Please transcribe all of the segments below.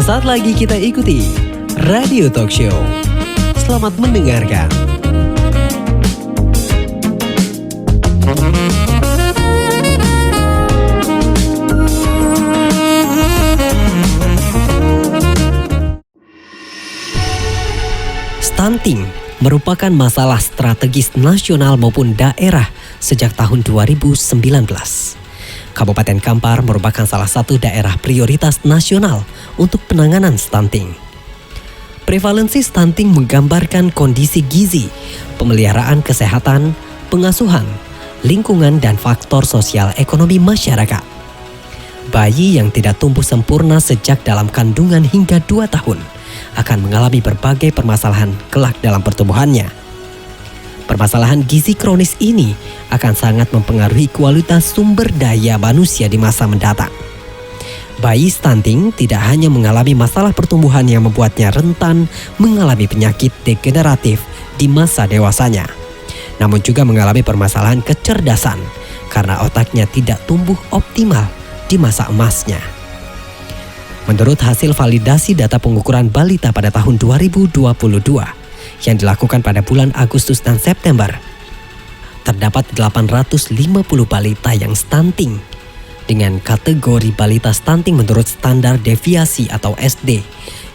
Sesaat lagi kita ikuti Radio Talk Show. Selamat mendengarkan. Stunting merupakan masalah strategis nasional maupun daerah sejak tahun 2019. Kabupaten Kampar merupakan salah satu daerah prioritas nasional untuk penanganan stunting. Prevalensi stunting menggambarkan kondisi gizi, pemeliharaan kesehatan, pengasuhan, lingkungan, dan faktor sosial ekonomi masyarakat. Bayi yang tidak tumbuh sempurna sejak dalam kandungan hingga 2 tahun akan mengalami berbagai permasalahan kelak dalam pertumbuhannya. Permasalahan gizi kronis ini akan sangat mempengaruhi kualitas sumber daya manusia di masa mendatang. Bayi stunting tidak hanya mengalami masalah pertumbuhan yang membuatnya rentan mengalami penyakit degeneratif di masa dewasanya, namun juga mengalami permasalahan kecerdasan karena otaknya tidak tumbuh optimal di masa emasnya. Menurut hasil validasi data pengukuran balita pada tahun 2022 yang dilakukan pada bulan Agustus dan September, terdapat 850 balita yang stunting dengan kategori balita stunting menurut standar deviasi atau SD,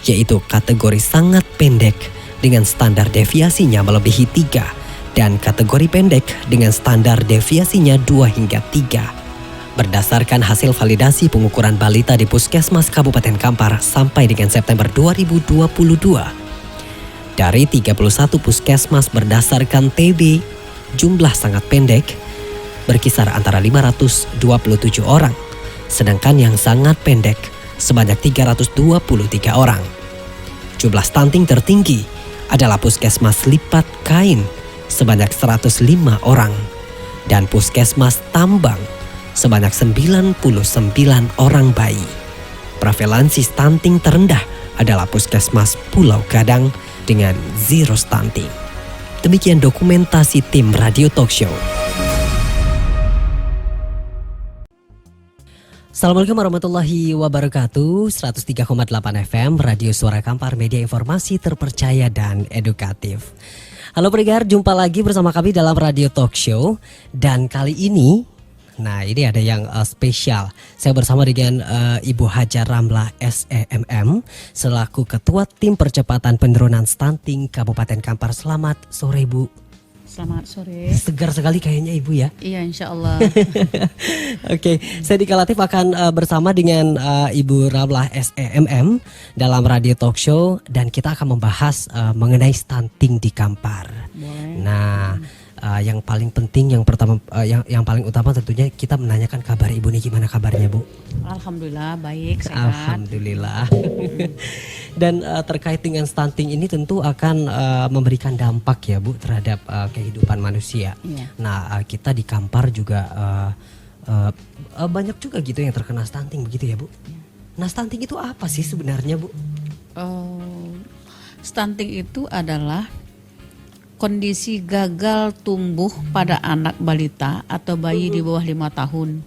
yaitu kategori sangat pendek dengan standar deviasinya melebihi 3 dan kategori pendek dengan standar deviasinya 2 hingga 3. Berdasarkan hasil validasi pengukuran balita di Puskesmas Kabupaten Kampar sampai dengan September 2022, dari 31 puskesmas berdasarkan TB, jumlah sangat pendek berkisar antara 527 orang, sedangkan yang sangat pendek sebanyak 323 orang. Jumlah stunting tertinggi adalah Puskesmas Lipat Kain sebanyak 105 orang dan Puskesmas Tambang sebanyak 99 orang bayi. Prevalensi stunting terendah adalah Puskesmas Pulau Gadang dengan 0 stunting. Demikian dokumentasi tim Radio Talk Show. Assalamualaikum warahmatullahi wabarakatuh. 103,8 FM Radio Suara Kampar, media informasi terpercaya dan edukatif. Halo pendengar, jumpa lagi bersama kami dalam Radio Talk Show. Dan kali ini, nah ini ada yang spesial. Saya bersama dengan Ibu Hajar Ramlah SEMM selaku Ketua Tim Percepatan Penurunan Stunting Kabupaten Kampar. Selamat sore Bu. Selamat sore. Segar sekali kayaknya Ibu ya. Iya, insya Allah. Oke, saya Dika Latif akan bersama dengan Ibu Ramlah SEMM dalam Radio Talk Show dan kita akan membahas mengenai stunting di Kampar. Boleh. Nah, yang paling penting, yang pertama, yang paling utama tentunya kita menanyakan kabar Ibu nih, gimana kabarnya Bu? Alhamdulillah baik, sehat. Alhamdulillah. Dan terkait dengan stunting ini tentu akan memberikan dampak ya Bu terhadap kehidupan manusia. Iya. Nah, kita di Kampar juga banyak juga gitu yang terkena stunting begitu ya Bu. Nah, stunting itu apa sih sebenarnya Bu? Stunting itu adalah kondisi gagal tumbuh pada anak balita atau bayi di bawah 5 tahun,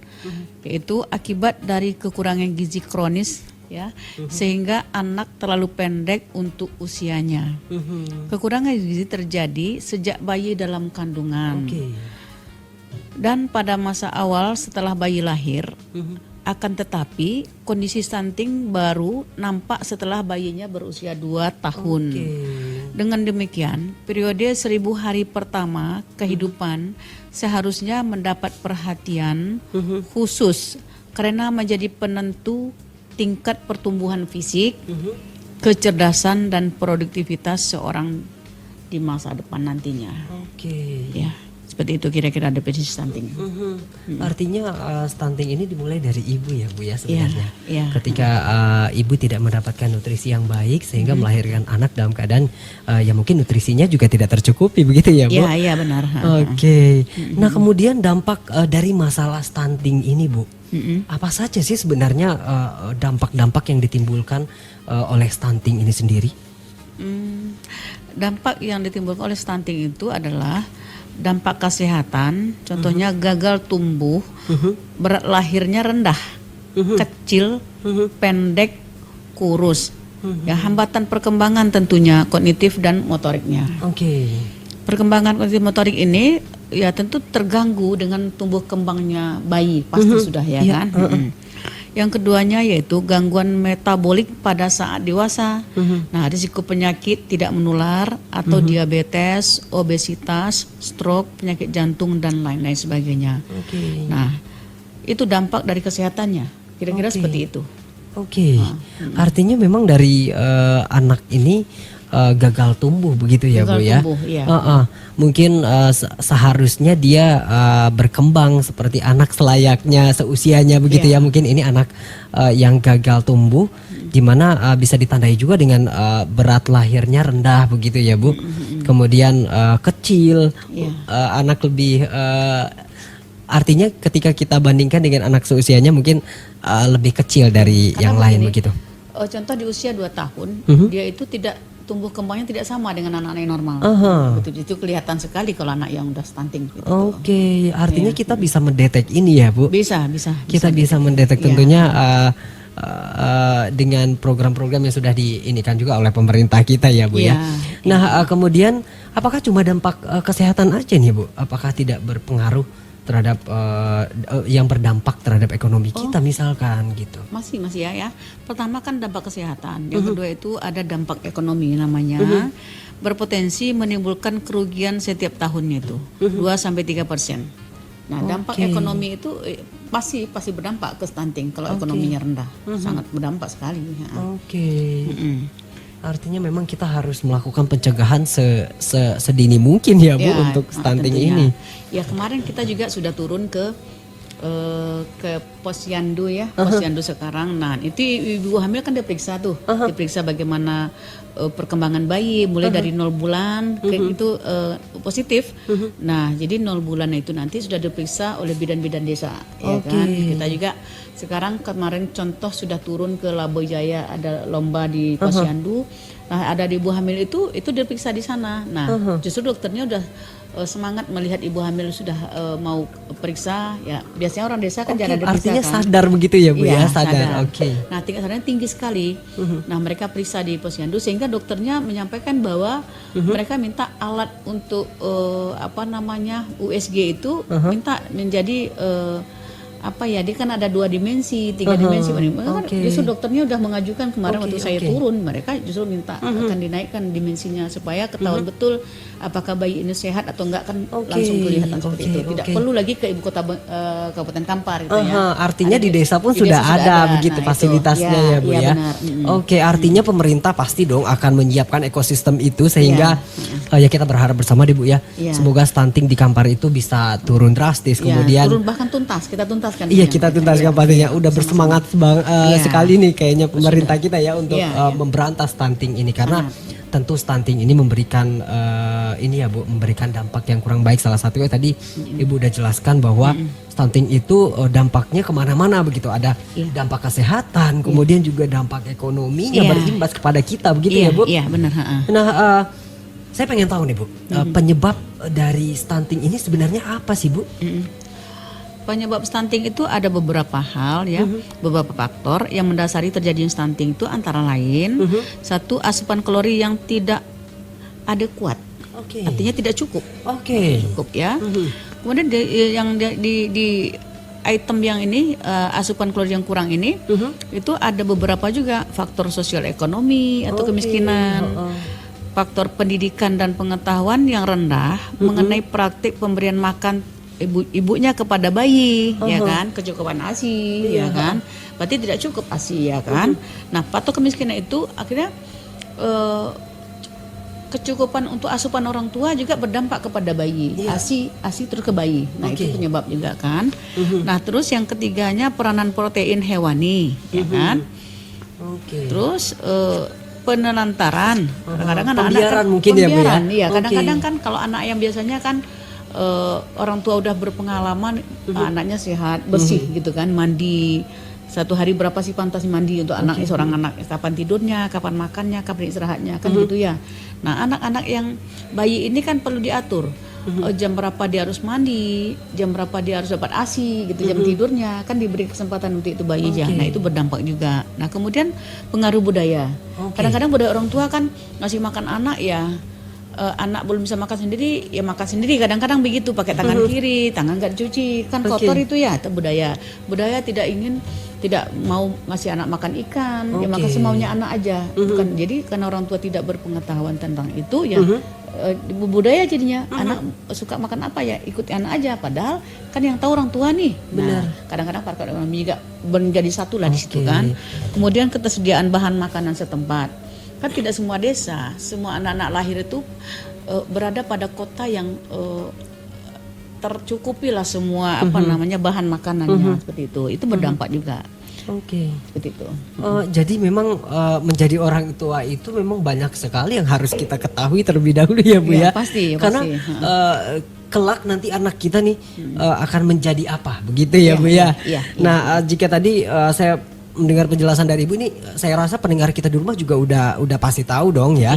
yaitu akibat dari kekurangan gizi kronis ya, sehingga anak terlalu pendek untuk usianya. Kekurangan gizi terjadi sejak bayi dalam kandungan. Dan pada masa awal setelah bayi lahir, akan tetapi kondisi stunting baru nampak setelah bayinya berusia 2 tahun. Dengan demikian, periode 1000 hari pertama kehidupan seharusnya mendapat perhatian khusus karena menjadi penentu tingkat pertumbuhan fisik, kecerdasan dan produktivitas seorang di masa depan nantinya. Ya, seperti itu kira-kira definisi stunting. Artinya stunting ini dimulai dari ibu ya Bu ya sebenarnya. Iya. Ketika ibu tidak mendapatkan nutrisi yang baik sehingga melahirkan anak dalam keadaan ya mungkin nutrisinya juga tidak tercukupi begitu ya Bu? Iya benar. Nah kemudian dampak dari masalah stunting ini Bu, apa saja sih sebenarnya dampak-dampak yang ditimbulkan oleh stunting ini sendiri? Dampak yang ditimbulkan oleh stunting itu adalah dampak kesehatan, contohnya gagal tumbuh, berat lahirnya rendah, kecil, pendek, kurus. Ya, hambatan perkembangan tentunya kognitif dan motoriknya. Oke. Perkembangan kognitif motorik ini ya tentu terganggu dengan tumbuh kembangnya bayi, pasti sudah ya kan. Yang keduanya yaitu gangguan metabolik pada saat dewasa. Nah, risiko penyakit tidak menular atau diabetes, obesitas, stroke, penyakit jantung dan lain-lain sebagainya. Nah, itu dampak dari kesehatannya. Kira-kira seperti itu. Oke. Artinya memang dari anak ini gagal tumbuh begitu ya, Gagal Bu ya. tumbuh, iya. Mungkin seharusnya dia berkembang seperti anak selayaknya seusianya begitu ya. Mungkin ini anak yang gagal tumbuh, di mana bisa ditandai juga dengan berat lahirnya rendah begitu ya, Bu. Kemudian kecil, anak lebih artinya ketika kita bandingkan dengan anak seusianya mungkin lebih kecil dari Karena yang lain begini, begitu. Contoh di usia 2 tahun, dia itu tidak tumbuh kembangnya tidak sama dengan anak-anak yang normal. Itu kelihatan sekali kalau anak yang udah stunting. Gitu. Oke, artinya kita bisa mendetek ini ya, Bu? Bisa. Kita bisa mendetek tentunya dengan program-program yang sudah diinikan juga oleh pemerintah kita ya, Bu ya. Nah, kemudian apakah cuma dampak kesehatan aja nih, Bu? Apakah tidak berpengaruh terhadap yang berdampak terhadap ekonomi kita misalkan gitu? Masih ya. Pertama kan dampak kesehatan. Yang kedua itu ada dampak ekonomi namanya. Berpotensi menimbulkan kerugian setiap tahunnya itu 2-3%. Nah, dampak ekonomi itu pasti berdampak ke stunting kalau ekonominya rendah. Sangat berdampak sekali. Artinya memang kita harus melakukan pencegahan sedini mungkin ya, Bu, untuk stunting ini. Ya, kemarin kita juga sudah turun ke posyandu ya, posyandu sekarang. Nah, itu ibu hamil kan diperiksa tuh, diperiksa bagaimana perkembangan bayi mulai dari 0 bulan itu positif. Nah, jadi 0 bulan itu nanti sudah diperiksa oleh bidan-bidan desa, ya kan. Kita juga sekarang kemarin contoh sudah turun ke Labuan Jaya, ada lomba di posyandu. Nah, ada di ibu hamil itu diperiksa di sana. Nah, justru dokternya udah semangat melihat ibu hamil sudah mau periksa ya. Biasanya orang desa kan jarang diperiksa. Artinya sadar begitu ya, Bu ya, sadar. Nah, tingkat sadarnya tinggi sekali. Nah, mereka periksa di posyandu sehingga dokternya menyampaikan bahwa mereka minta alat untuk USG itu minta menjadi dia kan ada 2 dimensi, 3 dimensi. Justru dokternya udah mengajukan kemarin waktu saya turun, mereka justru minta akan dinaikkan dimensinya supaya ketahuan betul apakah bayi ini sehat atau enggak, kan langsung kelihatan seperti itu. Tidak perlu lagi ke ibu kota Kabupaten Kampar gitu ya. Artinya di desa pun sudah ada begitu fasilitasnya ya, Bu ya. Oke, artinya pemerintah pasti dong akan menyiapkan ekosistem itu sehingga ya kita berharap bersama deh, Bu ya. Semoga stunting di Kampar itu bisa turun drastis, kemudian turun bahkan tuntas, kita tuntaskan. Iya, kita tuntaskan pastinya. Udah bersemangat sekali nih kayaknya pemerintah kita ya untuk memberantas stunting ini, karena tentu stunting ini memberikan memberikan dampak yang kurang baik. Salah satunya tadi Ibu udah jelaskan bahwa stunting itu dampaknya kemana-mana begitu. Ada dampak kesehatan, kemudian juga dampak ekonominya berimbas kepada kita begitu ya, Bu? Iya, benar. Nah, saya pengen tahu nih, Bu, penyebab dari stunting ini sebenarnya apa sih, Bu? Penyebab stunting itu ada beberapa hal ya, beberapa faktor yang mendasari terjadinya stunting itu antara lain satu, asupan kalori yang tidak adekuat, artinya tidak cukup, cukup ya. Kemudian di item yang ini asupan kalori yang kurang ini itu ada beberapa juga faktor sosial ekonomi atau kemiskinan. Faktor pendidikan dan pengetahuan yang rendah mengenai praktik pemberian makan ibunya kepada bayi, ya kan, kecukupan ASI, ya kan, berarti tidak cukup ASI, ya kan. Nah, faktor kemiskinan itu akhirnya kecukupan untuk asupan orang tua juga berdampak kepada bayi, ASI terus ke bayi. Nah, itu penyebab juga kan. Nah, terus yang ketiganya peranan protein hewani, ya kan. Terus penelantaran, kadang-kadang anak-anak kan pembiaran, ya kadang-kadang kan kalau anak yang biasanya kan orang tua udah berpengalaman, anaknya sehat, bersih gitu kan, mandi 1 hari berapa sih pantas mandi untuk anak, seorang anak, kapan tidurnya, kapan makannya, kapan istirahatnya kan gitu ya. Nah, anak-anak yang bayi ini kan perlu diatur jam berapa dia harus mandi, jam berapa dia harus dapat ASI gitu, jam tidurnya kan diberi kesempatan untuk itu bayi aja. Nah itu berdampak juga. Nah kemudian pengaruh budaya. Kadang-kadang budaya orang tua kan ngasih makan anak ya. Anak belum bisa makan sendiri, ya makan sendiri. Kadang-kadang begitu, pakai tangan kiri, tangan nggak dicuci, kan kotor itu ya. Itu budaya. Budaya tidak mau ngasih anak makan ikan, ya makan semaunya anak aja. Bukan. Jadi karena orang tua tidak berpengetahuan tentang itu, ya budaya jadinya anak suka makan apa ya ikuti anak aja. Padahal kan yang tahu orang tua nih. Nah, kadang-kadang para ekonomi juga menjadi satu lah di situ kan. Kemudian ketersediaan bahan makanan setempat. Kan tidak semua desa, semua anak-anak lahir itu berada pada kota yang tercukupi lah semua bahan makanannya seperti itu. Itu berdampak juga. Seperti itu. Jadi memang menjadi orang tua itu memang banyak sekali yang harus kita ketahui terlebih dahulu ya Bu ya. Pasti. Karena kelak nanti anak kita nih akan menjadi apa begitu ya Bu ya. Nah jika tadi saya mendengar penjelasan dari Ibu ini, saya rasa pendengar kita di rumah juga udah pasti tahu dong ya.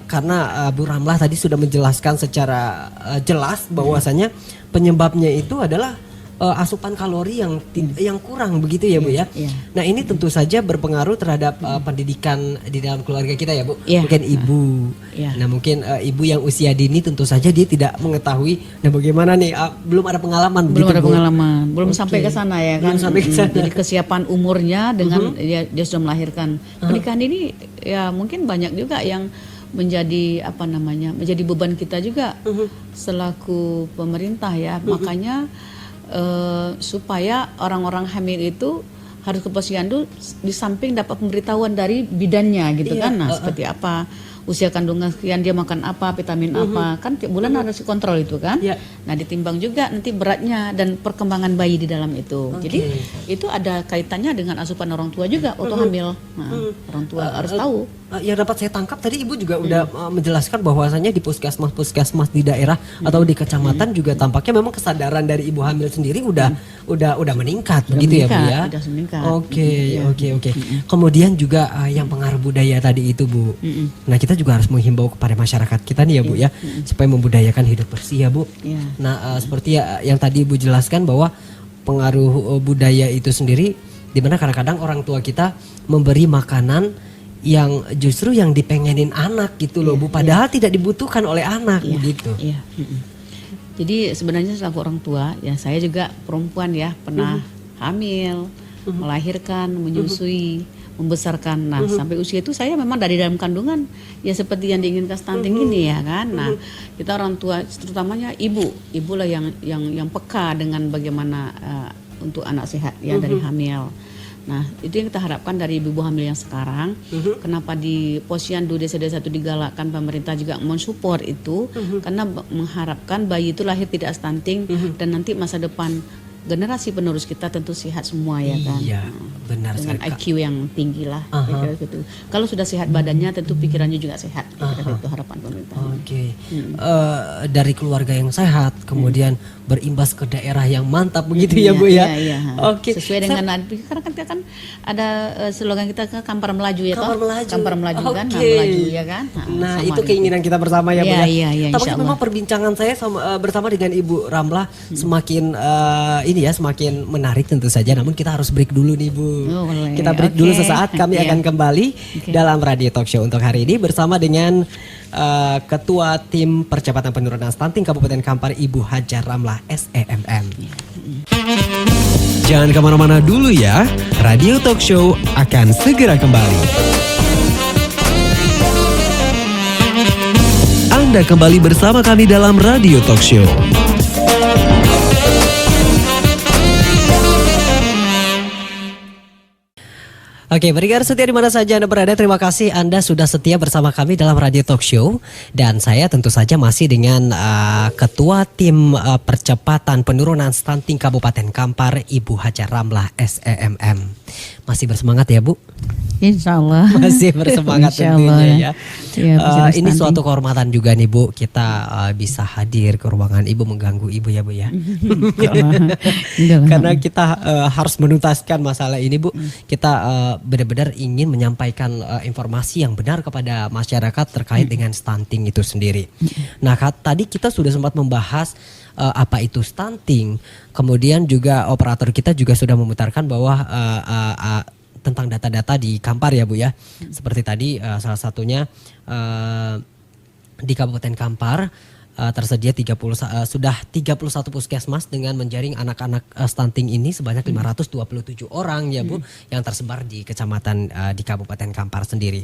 Karena Bu Ramlah tadi sudah menjelaskan secara jelas bahwasanya penyebabnya itu adalah asupan kalori yang kurang begitu ya Bu ya. Nah ini tentu saja berpengaruh terhadap pendidikan di dalam keluarga kita ya Bu. Mungkin ibu. Nah mungkin ibu yang usia dini tentu saja dia tidak mengetahui. Nah bagaimana nih belum ada pengalaman. Belum sampai ke sana ya kan. Jadi kesiapan umurnya dengan dia sudah melahirkan. Pernikahan ini ya mungkin banyak juga yang menjadi menjadi beban kita juga selaku pemerintah ya. Makanya supaya orang-orang hamil itu harus ke posyandu di samping dapat pemberitahuan dari bidannya gitu kan. Nah seperti apa usia kandungan sekian, dia makan apa, vitamin apa, kan tiap bulan harus kontrol itu kan. Nah ditimbang juga nanti beratnya dan perkembangan bayi di dalam itu. Jadi itu ada kaitannya dengan asupan orang tua juga waktu hamil. Nah, orang tua harus tahu. Yang dapat saya tangkap tadi Ibu juga udah menjelaskan bahwasanya di puskesmas di daerah atau di kecamatan juga tampaknya memang kesadaran dari ibu hamil sendiri udah meningkat begitu ya Bu ya. Oke. Kemudian juga yang pengaruh budaya tadi itu Bu. Nah kita juga harus menghimbau kepada masyarakat kita nih ya Bu ya, supaya membudayakan hidup bersih ya Bu. Nah seperti yang tadi Ibu jelaskan bahwa pengaruh budaya itu sendiri, dimana kadang-kadang orang tua kita memberi makanan yang justru yang dipengenin anak gitu loh Bu, padahal tidak dibutuhkan oleh anak begitu. Jadi sebenarnya selaku orang tua ya, saya juga perempuan ya, pernah hamil, melahirkan, menyusui, membesarkan. Nah sampai usia itu saya memang dari dalam kandungan ya seperti yang diinginkan stunting ini ya kan. Nah kita orang tua terutamanya ibu lah yang peka dengan bagaimana untuk anak sehat ya dari hamil. Nah itu yang kita harapkan dari ibu hamil yang sekarang. Kenapa di posyandu desa-desa itu digalakkan, pemerintah juga mensupport itu karena mengharapkan bayi itu lahir tidak stunting dan nanti masa depan generasi penerus kita tentu sehat semua ya kan. Iya, benar dengan sekali. IQ yang tinggi lah. Gitu. Kalau sudah sehat badannya tentu pikirannya juga sehat. Itu harapan pemerintah. Dari keluarga yang sehat kemudian berimbas ke daerah yang mantap begitu ya Bu ya. Sesuai dengan karena kan kita kan ada slogan kita kan Kampar Melaju ya toh. Kampar Melaju kan, melaju ya kan. Nah itu keinginan kita bersama ya Bu ya. Tapi memang Allah. perbincangan saya bersama dengan Ibu Ramlah semakin semakin menarik tentu saja. Namun kita harus break dulu nih Bu. Kita break dulu sesaat. Kami akan kembali dalam Radio Talk Show untuk hari ini bersama dengan Ketua Tim Percepatan Penurunan Stunting Kabupaten Kampar, Ibu Hajar Ramlah SEMM. Jangan kemana-mana dulu ya. Radio Talk Show akan segera kembali. Anda kembali bersama kami dalam Radio Talk Show. Oke, pendengar setia di mana saja Anda berada, terima kasih Anda sudah setia bersama kami dalam Radio Talk Show. Dan saya tentu saja masih dengan Ketua Tim Percepatan Penurunan Stunting Kabupaten Kampar, Ibu Hajar Ramlah SEMM. Masih bersemangat ya Bu? Insya Allah. Masih bersemangat Insya tentunya Allah. ya. Iya, bisa Ini stunting. suatu kehormatan juga nih Bu, kita bisa hadir ke ruangan Ibu, mengganggu Ibu ya Bu ya. Enggak lah. Karena kita harus menuntaskan masalah ini Bu. Kita benar-benar ingin menyampaikan informasi yang benar kepada masyarakat terkait dengan stunting itu sendiri. Nah tadi kita sudah sempat membahas apa itu stunting. Kemudian juga operator kita juga sudah memutarkan bahwa tentang data-data di Kampar ya Bu ya. Seperti tadi salah satunya di Kabupaten Kampar tersedia sudah 31 puskesmas dengan menjaring anak-anak stunting ini sebanyak 527 orang ya Bu, yang tersebar di kecamatan di Kabupaten Kampar sendiri.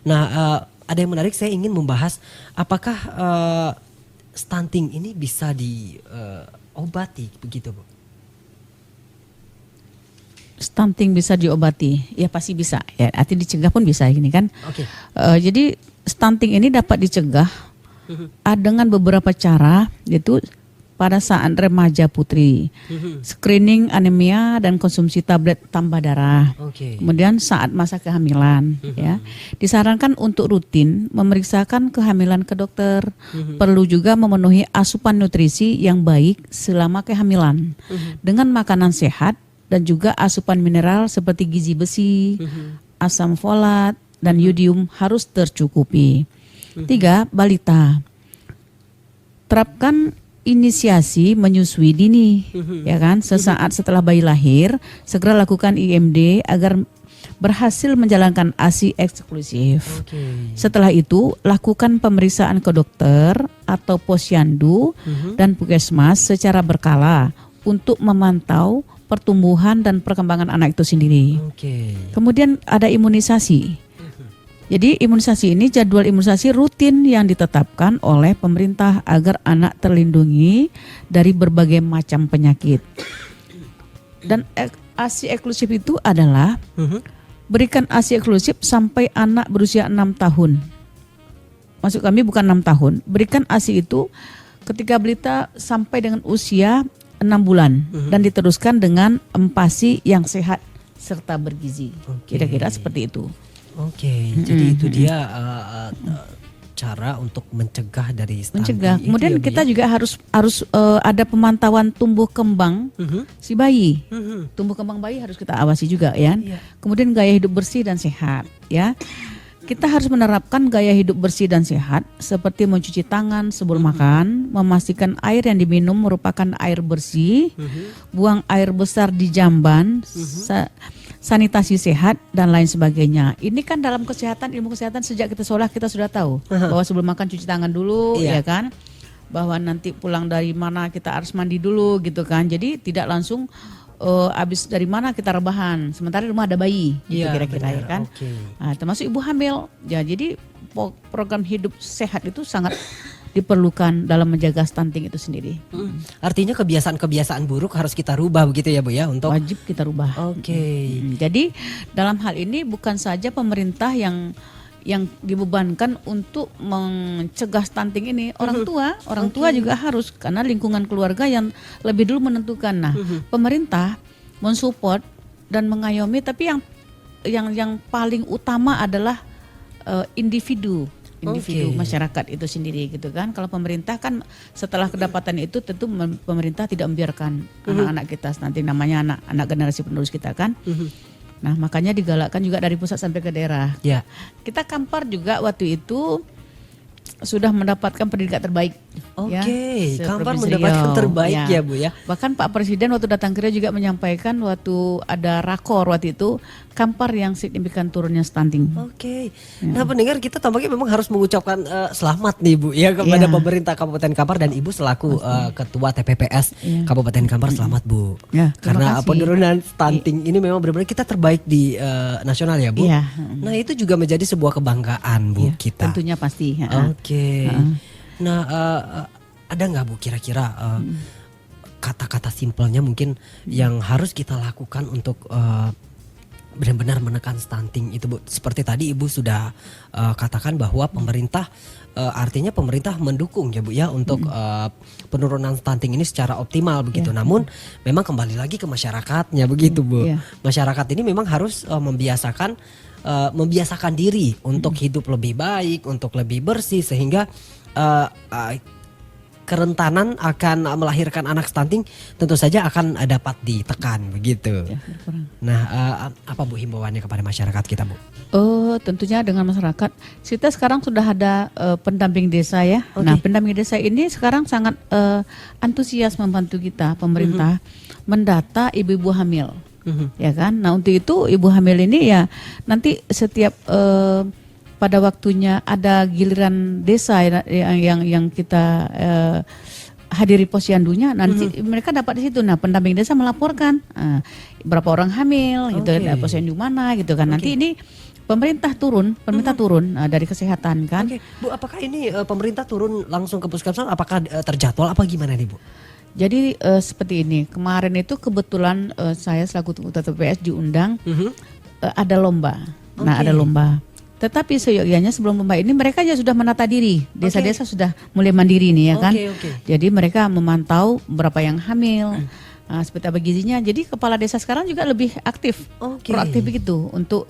Nah, ada yang menarik, saya ingin membahas apakah stunting ini bisa diobati begitu Bu? Stunting bisa diobati, ya pasti bisa. Ya, artinya dicegah pun bisa ini kan. Oke. Jadi stunting ini dapat dicegah dengan beberapa cara, yaitu pada saat remaja putri, screening anemia dan konsumsi tablet tambah darah. Oke. Kemudian saat masa kehamilan, ya disarankan untuk rutin memeriksakan kehamilan ke dokter. Perlu juga memenuhi asupan nutrisi yang baik selama kehamilan dengan makanan sehat dan juga asupan mineral seperti gizi besi, asam folat dan yodium harus tercukupi. 3. Balita. Terapkan inisiasi menyusui dini, ya kan? Sesaat setelah bayi lahir, segera lakukan IMD agar berhasil menjalankan ASI eksklusif. Oke. Setelah itu, lakukan pemeriksaan ke dokter atau posyandu dan puskesmas secara berkala untuk memantau pertumbuhan dan perkembangan anak itu sendiri. Oke. Kemudian ada imunisasi. Jadi imunisasi ini jadwal imunisasi rutin yang ditetapkan oleh pemerintah agar anak terlindungi dari berbagai macam penyakit. Dan ASI eksklusif itu adalah berikan ASI eksklusif sampai anak berusia 6 tahun. Maksud kami bukan 6 tahun. Berikan ASI itu ketika balita sampai dengan usia 6 bulan dan diteruskan dengan empasi yang sehat serta bergizi. Oke. Kira-kira seperti itu. Oke, jadi itu dia cara untuk mencegah dari stunting. Mencegah. itu Kemudian ya, Bu, kita ya? juga harus ada pemantauan tumbuh kembang si bayi. Mhm. Tumbuh kembang bayi harus kita awasi juga ya. Iya. Kemudian gaya hidup bersih dan sehat ya. Kita harus menerapkan gaya hidup bersih dan sehat seperti mencuci tangan sebelum makan, memastikan air yang diminum merupakan air bersih, buang air besar di jamban, sanitasi sehat dan lain sebagainya. Ini kan dalam kesehatan, ilmu kesehatan sejak kita sekolah kita sudah tahu bahwa sebelum makan cuci tangan dulu, Iya. ya kan? Bahwa nanti pulang dari mana kita harus mandi dulu gitu kan. Jadi tidak langsung habis dari mana kita rebahan. Sementara di rumah ada bayi, gitu Iya, kira-kira benar. ya kan. Oke. Nah, termasuk ibu hamil. Ya, jadi program hidup sehat itu sangat diperlukan dalam menjaga stunting itu sendiri. Artinya kebiasaan-kebiasaan buruk harus kita rubah begitu ya Bu ya untuk. Wajib kita rubah. Oke. Jadi dalam hal ini bukan saja pemerintah yang dibebankan untuk mencegah stunting ini, orang tua juga harus, karena lingkungan keluarga yang lebih dulu menentukan. Nah, pemerintah mensupport dan mengayomi, tapi yang paling utama adalah individu Oke. masyarakat itu sendiri gitu kan. Kalau pemerintah kan setelah kedapatan itu tentu pemerintah tidak membiarkan anak-anak kita nanti, namanya anak generasi penerus kita kan. Nah, makanya digalakkan juga dari pusat sampai ke daerah. Ya. Kita Kampar juga waktu itu sudah mendapatkan pendidikan terbaik. Oke, Kampar se-Provinsi mendapatkan Riau. terbaik ya Bu ya. Bahkan Pak Presiden waktu datang ke Riau juga menyampaikan waktu ada rakor waktu itu, Kampar yang signifikan turunnya stunting. Oke. Nah, pendengar, kita tampaknya memang harus mengucapkan selamat nih Bu ya kepada Iya. pemerintah Kabupaten Kampar dan Ibu selaku ketua TPPS Iya. Kabupaten Kampar, selamat Bu. Ya, terima Karena kasih. penurunan stunting ini memang benar-benar kita terbaik di nasional ya Bu. Iya. Nah, itu juga menjadi sebuah kebanggaan Bu Iya, kita. tentunya pasti. Oke. Nah, ada nggak Bu kira-kira kata-kata simpelnya mungkin yang harus kita lakukan untuk benar-benar menekan stunting itu Bu. Seperti tadi Ibu sudah katakan bahwa pemerintah artinya pemerintah mendukung ya Bu ya untuk penurunan stunting ini secara optimal begitu. Namun memang kembali lagi ke masyarakatnya begitu Bu. Masyarakat ini memang harus membiasakan diri untuk hidup lebih baik, untuk lebih bersih sehingga kerentanan akan melahirkan anak stunting tentu saja akan dapat ditekan begitu. Nah, apa Bu himbauannya kepada masyarakat kita Bu? Tentunya dengan masyarakat, kita sekarang sudah ada pendamping desa ya. Nah, pendamping desa ini sekarang sangat antusias membantu kita pemerintah mendata ibu-ibu hamil, ya kan. Nah, untuk itu ibu hamil ini ya nanti setiap pada waktunya ada giliran desa yang kita hadiri posyandunya, nanti mereka dapat di situ. Nah, pendamping desa melaporkan berapa orang hamil, gitu, ada posyandu mana, gitu kan. Nanti ini pemerintah turun dari kesehatan kan. Bu, apakah ini pemerintah turun langsung ke puskesmas? Apakah terjadwal apa gimana nih Bu? Jadi seperti ini, kemarin itu kebetulan saya selaku ketua TPS diundang ada lomba. Nah, ada lomba. Tetapi seyogyanya sebelum lomba ini mereka ya sudah menata diri. Desa-desa sudah mulai mandiri nih ya kan. Jadi mereka memantau berapa yang hamil, seperti apa gizinya. Jadi kepala desa sekarang juga lebih aktif, proaktif begitu untuk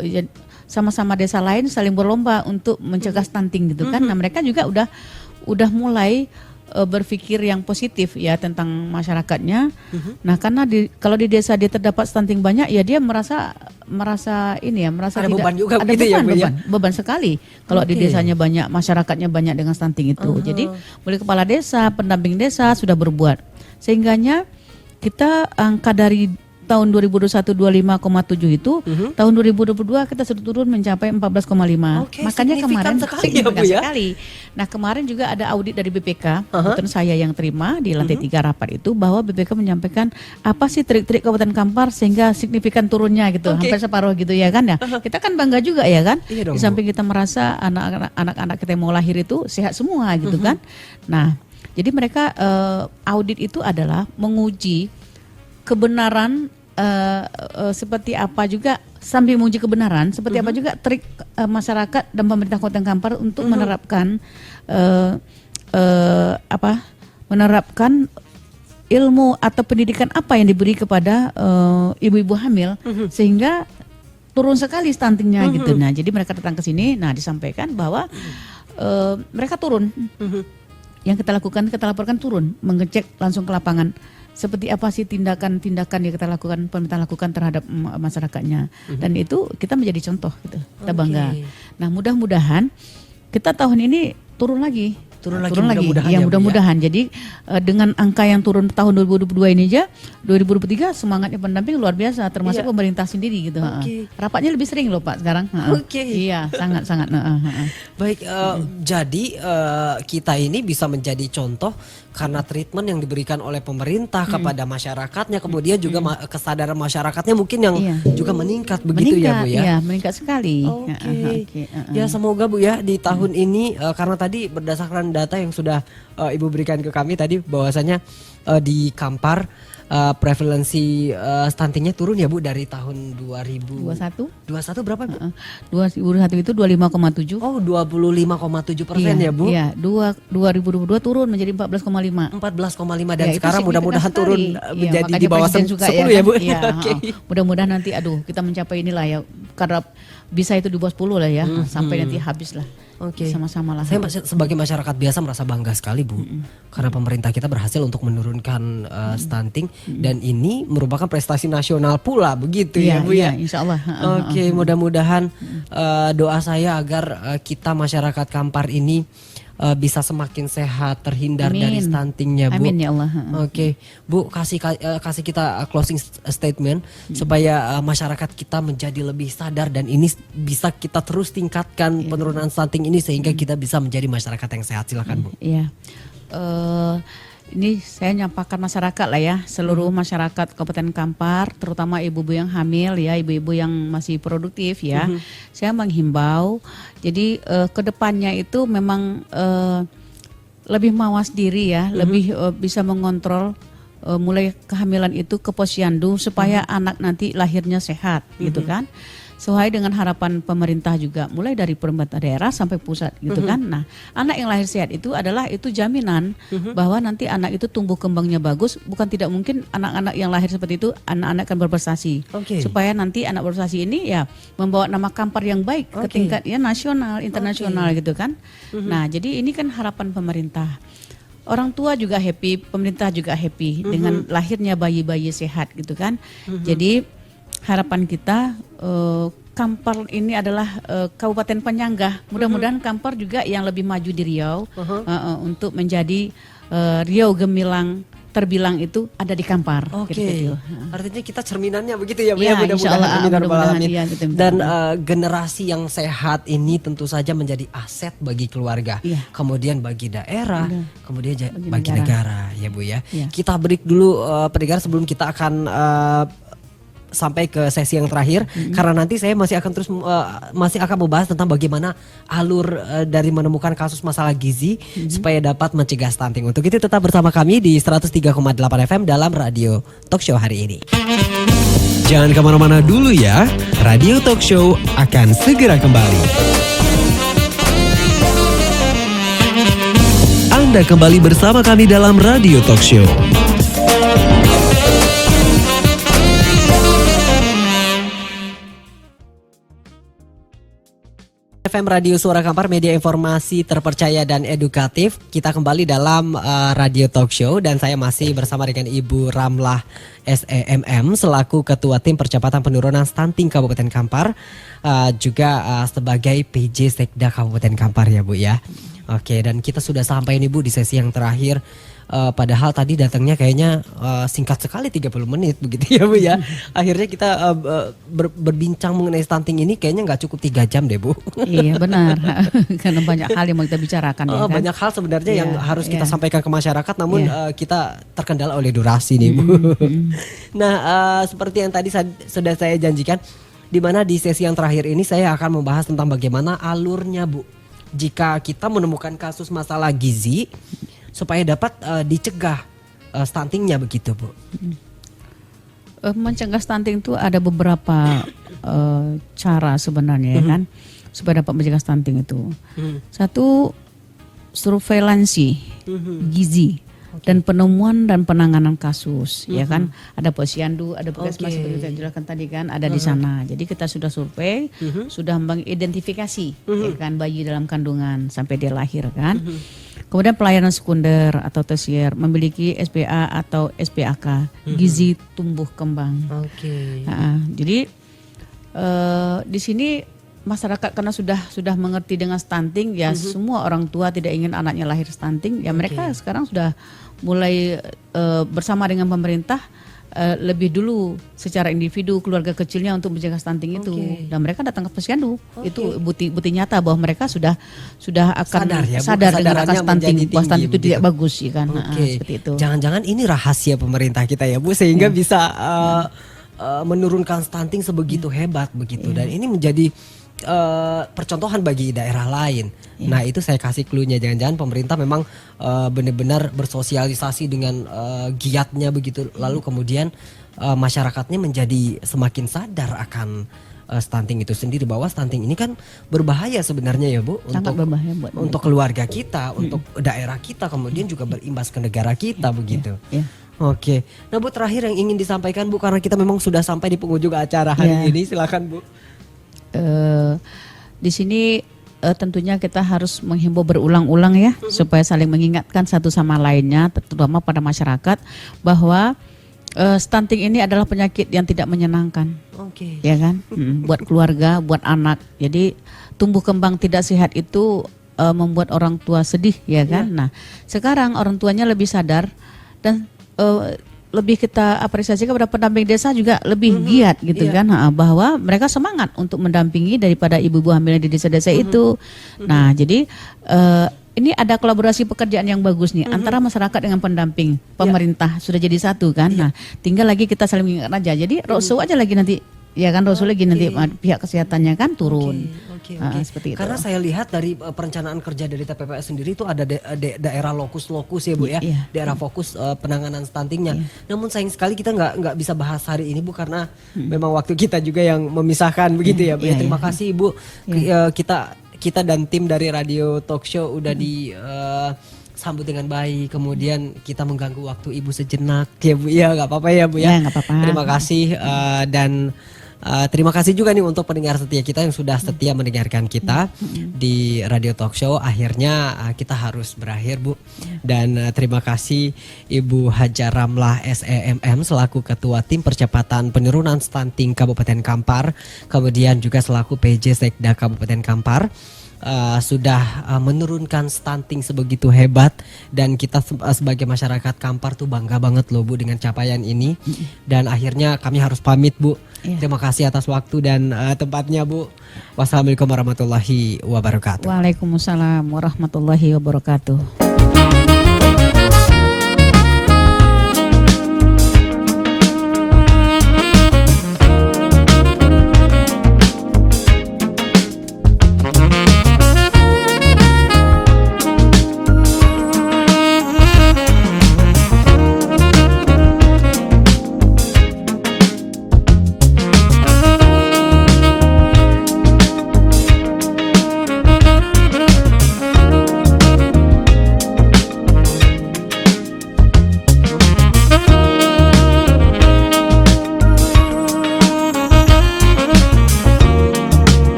sama-sama desa lain saling berlomba untuk mencegah stunting gitu kan. Nah, mereka juga udah mulai berpikir yang positif ya tentang masyarakatnya. Nah, karena kalau di desa dia terdapat stunting banyak ya dia merasa ini ya, merasa ada tidak beban juga ada begitu ya Bu ya. Beban sekali kalau di desanya banyak, masyarakatnya banyak dengan stunting itu. Jadi mulai kepala desa, pendamping desa sudah berbuat. Sehingganya kita angka dari tahun 2021 25,7 itu tahun 2022 kita sudah turun mencapai 14,5. Makanya kemarin signifikan sekali. Nah, kemarin juga ada audit dari BPK, kebetulan saya yang terima di lantai 3 rapat itu, bahwa BPK menyampaikan apa sih trik-trik Kabupaten Kampar sehingga signifikan turunnya gitu, hampir separuh gitu ya kan ya. Kita kan bangga juga ya kan. Di samping kita merasa anak-anak kita yang mau lahir itu sehat semua gitu kan. Nah, jadi mereka audit itu adalah menguji kebenaran seperti apa juga, sambil menguji kebenaran seperti apa juga trik masyarakat dan pemerintah Kabupaten Kampar untuk menerapkan menerapkan ilmu atau pendidikan apa yang diberi kepada ibu-ibu hamil sehingga turun sekali stuntingnya gitu. Nah, jadi mereka datang ke sini, nah disampaikan bahwa mereka turun. Yang kita laporkan turun, mengecek langsung ke lapangan. Seperti apa sih tindakan-tindakan yang kita lakukan, pemerintah lakukan terhadap masyarakatnya. Dan itu kita menjadi contoh gitu, kita bangga. Nah, mudah-mudahan kita tahun ini turun lagi. Mudah-mudahan. Jadi dengan angka yang turun tahun 2022 ini aja, 2023 semangatnya pendamping luar biasa, termasuk pemerintah sendiri gitu. Rapatnya lebih sering loh Pak sekarang. Iya, sangat-sangat. Baik, jadi kita ini bisa menjadi contoh karena treatment yang diberikan oleh pemerintah kepada masyarakatnya, kemudian juga kesadaran masyarakatnya mungkin yang juga meningkat begitu ya Bu ya. Iya, meningkat sekali. Ya, semoga Bu ya di tahun ini karena tadi berdasarkan data yang sudah Ibu berikan ke kami tadi bahwasanya di Kampar prevalensi stuntingnya turun ya Bu dari tahun 2021 berapa Bu? 2021 itu 25,7. Oh, 25,7% ya Bu? Iya, 2022 turun menjadi 14,5. 14,5 dan sekarang mudah-mudahan turun menjadi di bawah 10 ya, ya Bu? Iya, mudah-mudahan nanti kita mencapai inilah ya, karena bisa itu di bawah 10 lah ya, sampai nanti habis lah. Sama-sama lah. Saya sebagai masyarakat biasa merasa bangga sekali Bu, karena pemerintah kita berhasil untuk menurunkan stunting dan ini merupakan prestasi nasional pula begitu ya Bu ya. Insya Allah. Mudah-mudahan doa saya agar kita masyarakat Kampar ini bisa semakin sehat, terhindar dari stuntingnya Bu. Amin ya Allah. Bu, kasih kita closing statement supaya masyarakat kita menjadi lebih sadar dan ini bisa kita terus tingkatkan penurunan stunting ini sehingga kita bisa menjadi masyarakat yang sehat. Silakan Bu. Iya. Ini saya nyampakan masyarakat lah ya, seluruh masyarakat Kabupaten Kampar, terutama ibu-ibu yang hamil ya, ibu-ibu yang masih produktif ya. Saya menghimbau, jadi kedepannya itu memang lebih mawas diri ya, lebih bisa mengontrol mulai kehamilan itu ke posyandu supaya anak nanti lahirnya sehat gitu kan. Sesuai dengan harapan pemerintah juga, mulai dari pemerintah daerah sampai pusat gitu kan. Nah, anak yang lahir sehat itu adalah itu jaminan bahwa nanti anak itu tumbuh kembangnya bagus. Bukan tidak mungkin anak-anak yang lahir seperti itu anak-anak akan berprestasi. Supaya nanti anak berprestasi ini ya membawa nama Kampar yang baik ke tingkat ya nasional, internasional gitu kan. Nah, jadi ini kan harapan pemerintah. Orang tua juga happy, pemerintah juga happy dengan lahirnya bayi-bayi sehat gitu kan. Jadi harapan kita Kampar ini adalah kabupaten penyangga. Mudah-mudahan Kampar juga yang lebih maju di Riau untuk menjadi Riau gemilang terbilang itu ada di Kampar. Gitu. Artinya kita cerminannya begitu ya Bu Ya, ya, mudah-mudahan. iya, gitu. Dan generasi yang sehat ini tentu saja menjadi aset bagi keluarga, kemudian bagi daerah, kemudian bagi negara ya Bu ya. Kita break dulu pendengar sebelum kita akan sampai ke sesi yang terakhir karena nanti saya masih akan membahas tentang bagaimana alur dari menemukan kasus masalah gizi supaya dapat mencegah stunting. Untuk itu tetap bersama kami di 103,8 FM dalam Radio Talk Show hari ini. Jangan kemana-mana dulu ya, Radio Talk Show akan segera kembali. Anda kembali bersama kami dalam Radio Talk Show. FM Radio Suara Kampar, media informasi terpercaya dan edukatif. Kita kembali dalam Radio Talk Show dan saya masih bersama dengan Ibu Ramlah SEMM selaku Ketua Tim Percepatan Penurunan Stunting Kabupaten Kampar, juga sebagai PJ Sekda Kabupaten Kampar ya Bu ya. Oke, dan kita sudah sampai nih Bu di sesi yang terakhir. Padahal tadi datangnya kayaknya singkat sekali 30 menit begitu ya Bu ya. Akhirnya kita berbincang mengenai stunting ini kayaknya nggak cukup 3 jam deh Bu. Iya benar, karena banyak hal yang mau kita bicarakan ya kan. Banyak hal sebenarnya yang harus kita sampaikan ke masyarakat, namun kita terkendala oleh durasi nih Bu. Nah seperti yang tadi sudah saya janjikan, di mana di sesi yang terakhir ini saya akan membahas tentang bagaimana alurnya Bu jika kita menemukan kasus masalah gizi supaya dapat dicegah stuntingnya begitu Bu. Mencegah stunting itu ada beberapa cara sebenarnya ya kan, supaya dapat mencegah stunting itu. Satu, surveilansi gizi dan penemuan dan penanganan kasus ya kan. Ada posyandu, ada puskesmas seperti yang dijelaskan tadi kan, ada di sana. Jadi kita sudah survei, sudah mengidentifikasi ya kan bayi dalam kandungan sampai dia lahir kan. Kemudian pelayanan sekunder atau tersier memiliki SPA atau SPAK, gizi tumbuh kembang. Jadi di sini masyarakat karena sudah mengerti dengan stunting ya, semua orang tua tidak ingin anaknya lahir stunting ya, mereka sekarang sudah mulai bersama dengan pemerintah lebih dulu secara individu keluarga kecilnya untuk menjaga stunting itu, dan mereka datang ke posyandu. Itu bukti nyata bahwa mereka sudah akan sadar dengan akan stunting, bahwa stunting itu tidak bagus ya kan. Seperti itu. Jangan-jangan ini rahasia pemerintah kita ya Bu, sehingga bisa menurunkan stunting sebegitu hebat begitu, dan ini menjadi percontohan bagi daerah lain. Nah itu saya kasih clue-nya, jangan-jangan pemerintah memang benar-benar bersosialisasi dengan giatnya begitu, lalu kemudian masyarakatnya menjadi semakin sadar akan stunting itu sendiri, bahwa stunting ini kan berbahaya sebenarnya ya Bu. Sangat berbahaya buat untuk keluarga kita, untuk daerah kita, kemudian juga berimbas ke negara kita begitu. Oke, nah Bu, terakhir yang ingin disampaikan Bu, karena kita memang sudah sampai di penghujung acara hari ini, silakan Bu. Di sini tentunya kita harus menghimbau berulang-ulang ya, supaya saling mengingatkan satu sama lainnya, terutama pada masyarakat, bahwa stunting ini adalah penyakit yang tidak menyenangkan, ya kan, buat keluarga, buat anak. Jadi tumbuh kembang tidak sehat itu membuat orang tua sedih, ya kan. Nah sekarang orang tuanya lebih sadar dan lebih kita apresiasi kepada pendamping desa juga lebih giat gitu kan, bahwa mereka semangat untuk mendampingi daripada ibu-ibu hamil di desa-desa itu. Nah jadi ini ada kolaborasi pekerjaan yang bagus nih antara masyarakat dengan pendamping pemerintah, sudah jadi satu kan. Nah tinggal lagi kita saling mengingat aja, jadi roadshow aja lagi nanti Ya kan Rasul lagi nanti pihak kesehatannya kan turun. Oke. Seperti itu. Karena saya lihat dari perencanaan kerja dari TPPS sendiri itu ada daerah lokus-lokus ya Bu ya, Iya. daerah fokus penanganan stuntingnya. Namun sayang sekali kita nggak bisa bahas hari ini Bu karena memang waktu kita juga yang memisahkan begitu ya Bu. Iya, Terima kasih Ibu. Kita dan tim dari Radio Talk Show udah sambut dengan baik, kemudian kita mengganggu waktu Ibu sejenak ya Bu ya, nggak apa-apa ya Bu ya. Ya, nggak apa-apa. Terima kasih dan terima kasih juga nih untuk pendengar setia kita yang sudah setia mendengarkan kita di Radio Talk Show. Akhirnya kita harus berakhir Bu. Dan terima kasih Ibu Hajar Ramlah SEMM selaku Ketua Tim Percepatan Penurunan Stunting Kabupaten Kampar, kemudian juga selaku PJ Sekda Kabupaten Kampar. Sudah menurunkan stunting sebegitu hebat, dan kita sebagai masyarakat Kampar tuh bangga banget loh Bu dengan capaian ini. Dan akhirnya kami harus pamit Bu. Terima kasih atas waktu dan tempatnya Bu. Wassalamualaikum warahmatullahi wabarakatuh. Waalaikumsalam warahmatullahi wabarakatuh.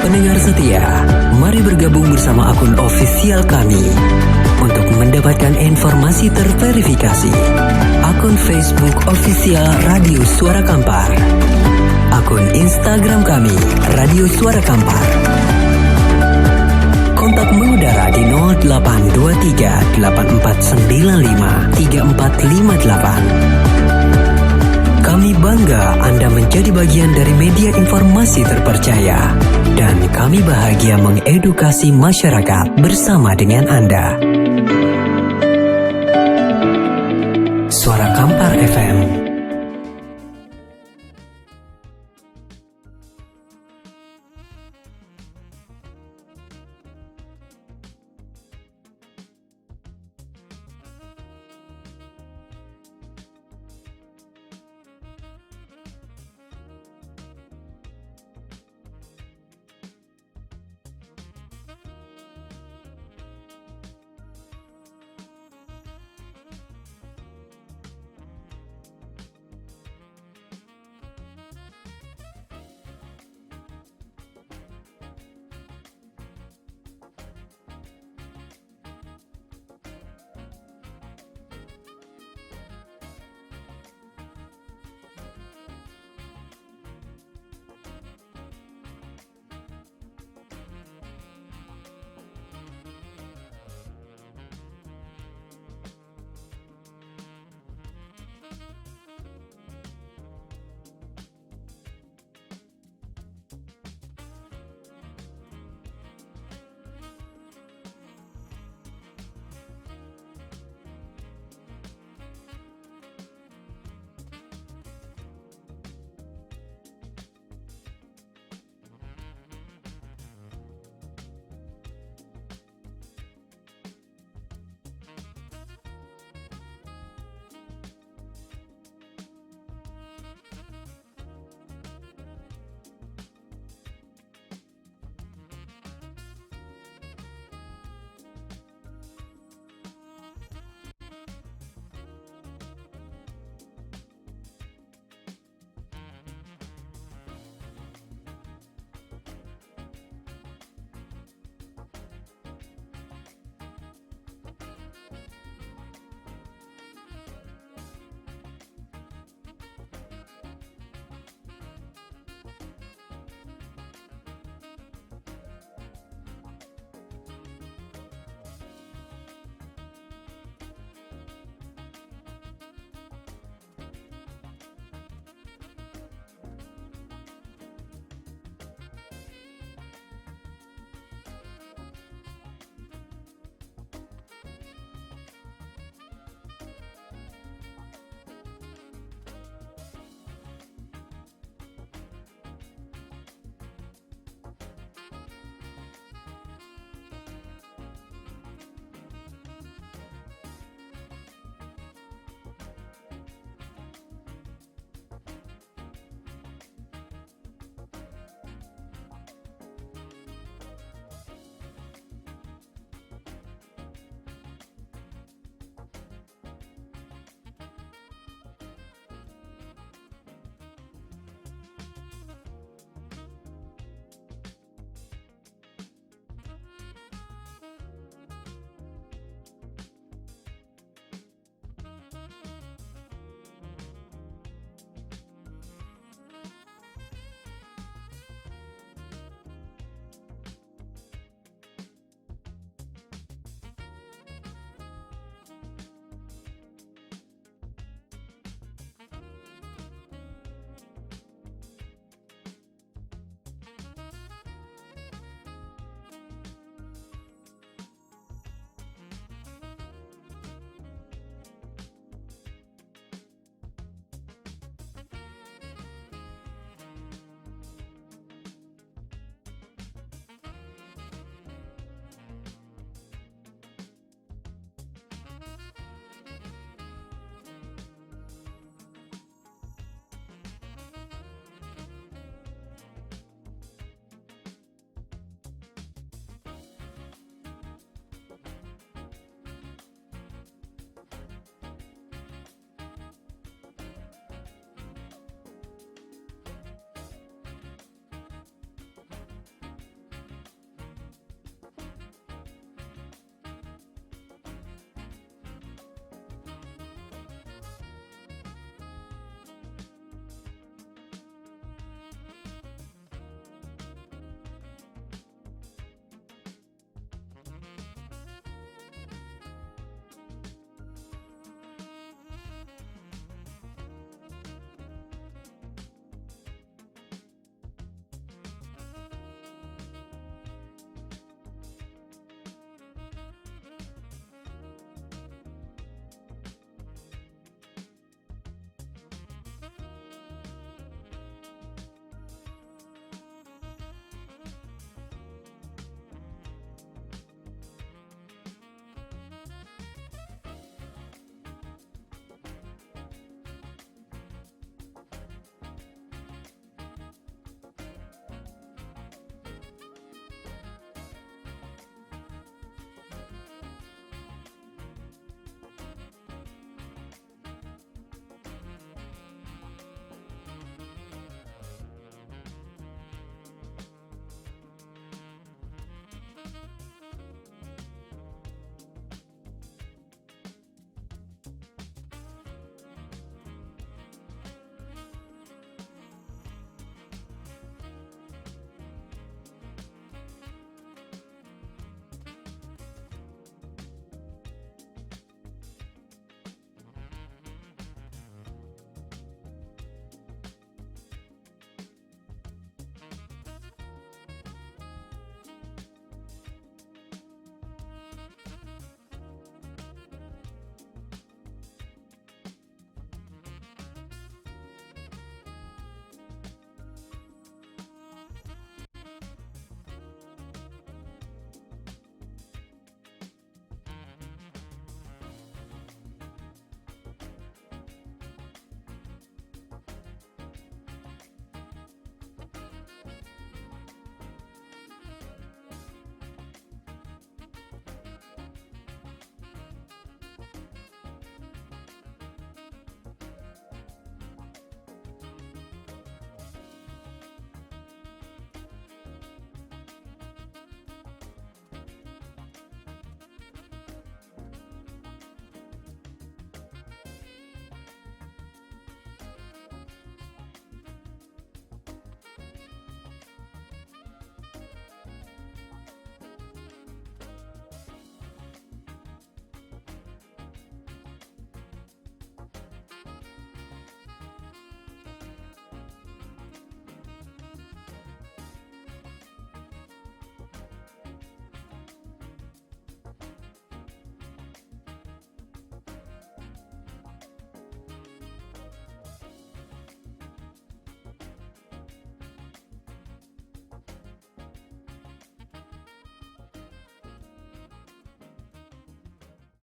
Pendengar setia, mari bergabung bersama akun ofisial kami untuk mendapatkan informasi terverifikasi. Akun Facebook ofisial Radio Suara Kampar, akun Instagram kami Radio Suara Kampar. Kontak mengudara di 0823 8495 3458. Kami bangga Anda menjadi bagian dari media informasi terpercaya, dan kami bahagia mengedukasi masyarakat bersama dengan Anda. Suara Kampar FM